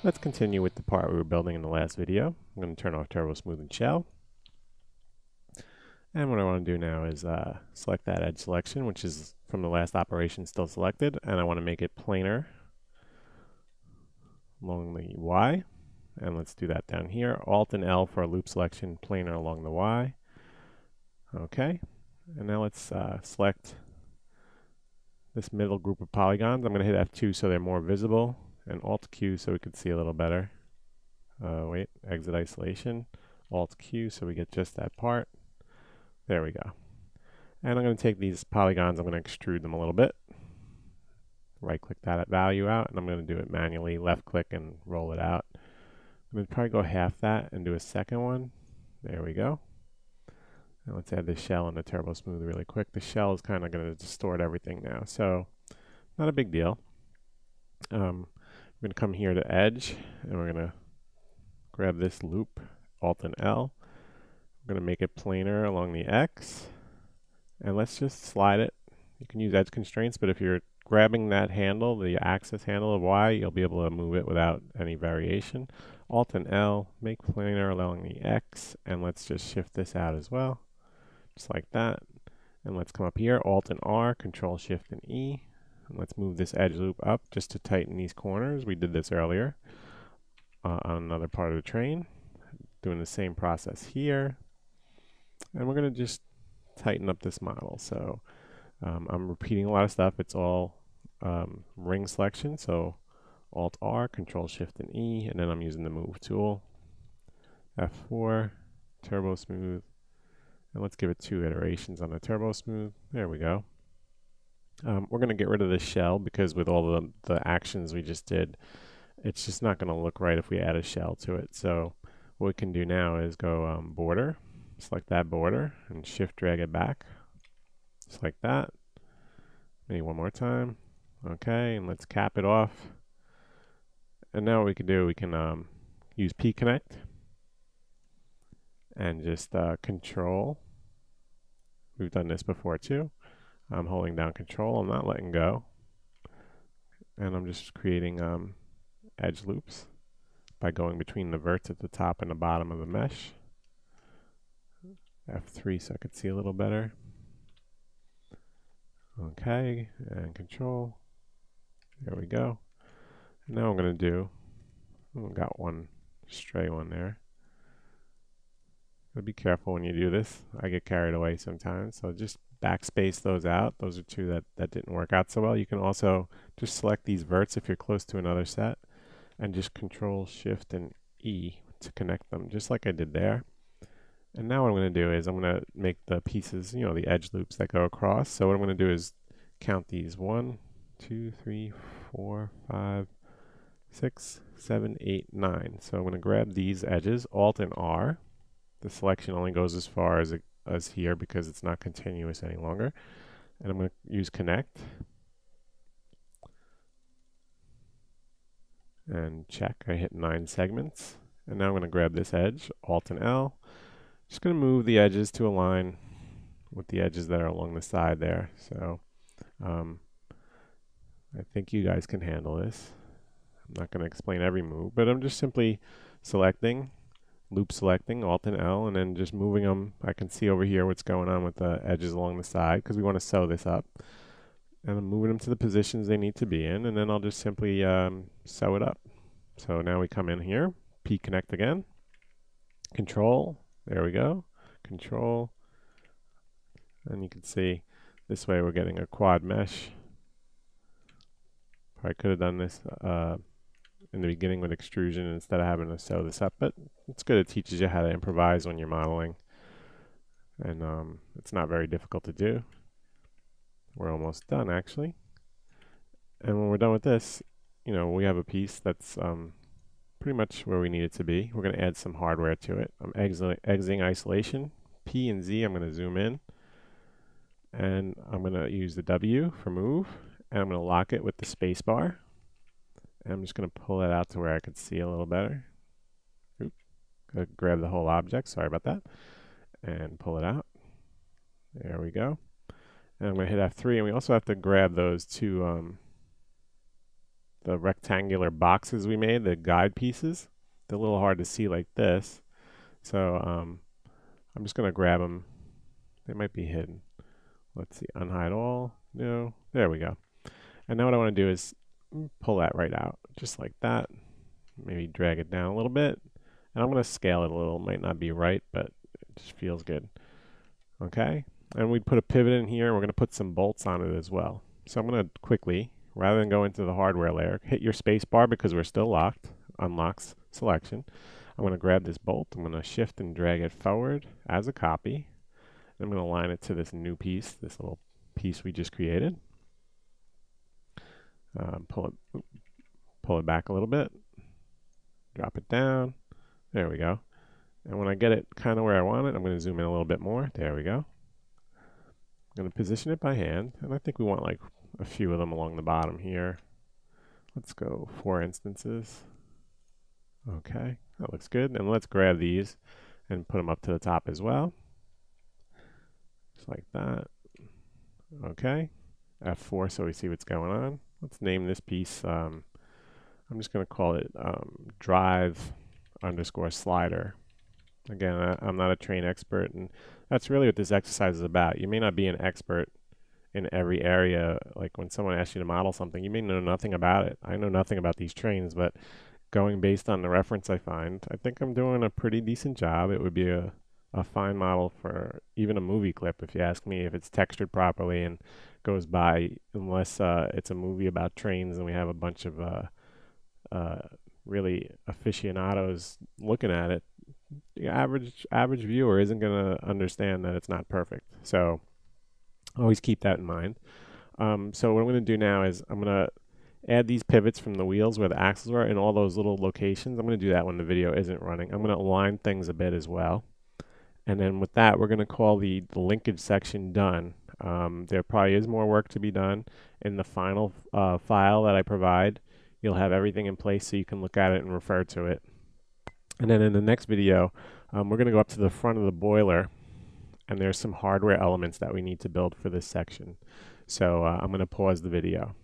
let's continue with the part we were building in the last video. I'm going to turn off Turbo Smooth and Shell. And what I want to do now is select that edge selection, which is from the last operation still selected, and I want to make it planar along the Y. And let's do that down here. Alt and L for a loop selection, planar along the Y. Okay, and now let's select this middle group of polygons. I'm going to hit F2 so they're more visible, and Alt Q so we can see a little better. Wait, exit isolation, Alt Q so we get just that part. There we go. And I'm going to take these polygons, I'm going to extrude them a little bit. Right click that value out, and I'm going to do it manually, left click and roll it out. I'm going to probably go half that and do a second one. There we go. And let's add the shell and the Turbo Smooth really quick. The shell is kind of going to distort everything now, so not a big deal. We're going to come here to edge, and we're going to grab this loop, Alt and L. We're going to make it planar along the X, and let's just slide it. You can use edge constraints, but if you're grabbing that handle, the axis handle of Y, you'll be able to move it without any variation. Alt and L, make planar along the X, and let's just shift this out as well, just like that. And let's come up here, Alt and R, Control Shift and E, and let's move this edge loop up just to tighten these corners. We did this earlier on another part of the train. Doing the same process here. And we're going to just tighten up this model. So I'm repeating a lot of stuff. It's all ring selection. So Alt R, Control Shift and E, and then I'm using the Move tool. F4, Turbo Smooth, and let's give it 2 iterations on the Turbo Smooth. There we go. We're going to get rid of the shell because with all the actions we just did, it's just not going to look right if we add a shell to it. So what we can do now is go border. Select that border and shift drag it back, just like that. Maybe one more time. Okay, and let's cap it off. And now what we can do, we can use P connect and just control. We've done this before too. I'm holding down control, I'm not letting go. And I'm just creating edge loops by going between the verts at the top and the bottom of the mesh. F3 so I could see a little better. Okay, and control. There we go. And now I'm going to do, I've got one stray one there. But be careful when you do this. I get carried away sometimes, so just backspace those out. Those are two that didn't work out so well. You can also just select these verts if you're close to another set, and just Control Shift and E to connect them, just like I did there. And now what I'm going to do is I'm going to make the pieces, you know, the edge loops that go across. So what I'm going to do is count these 1, 2, 3, 4, 5, 6, 7, 8, 9. So I'm going to grab these edges, Alt and R. The selection only goes as far as here because it's not continuous any longer. And I'm going to use connect. And check, I hit 9 segments. And now I'm going to grab this edge, Alt and L. Just going to move the edges to align with the edges that are along the side there. So I think you guys can handle this. I'm not going to explain every move, but I'm just simply selecting, loop selecting, Alt and L, and then just moving them. I can see over here what's going on with the edges along the side because we want to sew this up. And I'm moving them to the positions they need to be in, and then I'll just simply sew it up. So now we come in here, P connect again, Control. There we go, Control, and you can see this way we're getting a quad mesh. Probably could have done this in the beginning with extrusion instead of having to sew this up, but it's good. It teaches you how to improvise when you're modeling, and it's not very difficult to do. We're almost done actually, and when we're done with this, you know, we have a piece that's pretty much where we need it to be. We're going to add some hardware to it. I'm exiting isolation. P and Z, I'm going to zoom in. And I'm going to use the W for move. And I'm going to lock it with the space bar. And I'm just going to pull that out to where I can see a little better. Oop. Grab the whole object. Sorry about that. And pull it out. There we go. And I'm going to hit F3. And we also have to grab those two the rectangular boxes we made, the guide pieces. They're a little hard to see like this. So I'm just going to grab them. They might be hidden. Let's see, unhide all. No, there we go. And now what I want to do is pull that right out, just like that. Maybe drag it down a little bit. And I'm going to scale it a little. It might not be right, but it just feels good. Okay, and we put a pivot in here. We're going to put some bolts on it as well. So I'm going to quickly, rather than go into the hardware layer, hit your space bar because we're still locked. Unlocks selection. I'm going to grab this bolt. I'm going to shift and drag it forward as a copy. I'm going to align it to this new piece, this little piece we just created. Pull it back a little bit. Drop it down. There we go. And when I get it kind of where I want it, I'm going to zoom in a little bit more. There we go. I'm going to position it by hand, and I think we want like a few of them along the bottom here. Let's go 4 instances. Okay, that looks good. And let's grab these and put them up to the top as well. Just like that. Okay, F4 so we see what's going on. Let's name this piece, I'm just going to call it drive underscore slider. Again, I'm not a train expert, and that's really what this exercise is about. You may not be an expert in every area. Like when someone asks you to model something, you may know nothing about it. I know nothing about these trains, but going based on the reference I find, I think I'm doing a pretty decent job. It would be a fine model for even a movie clip, if you ask me, if it's textured properly and goes by, unless it's a movie about trains and we have a bunch of really aficionados looking at it. The average viewer isn't going to understand that it's not perfect. So always keep that in mind. So what I'm going to do now is I'm going to add these pivots from the wheels where the axles are in all those little locations. I'm going to do that when the video isn't running. I'm going to align things a bit as well. And then with that, we're going to call the linkage section done. There probably is more work to be done. In the final file that I provide, you'll have everything in place so you can look at it and refer to it. And then in the next video, we're going to go up to the front of the boiler, and there's some hardware elements that we need to build for this section. So I'm going to pause the video.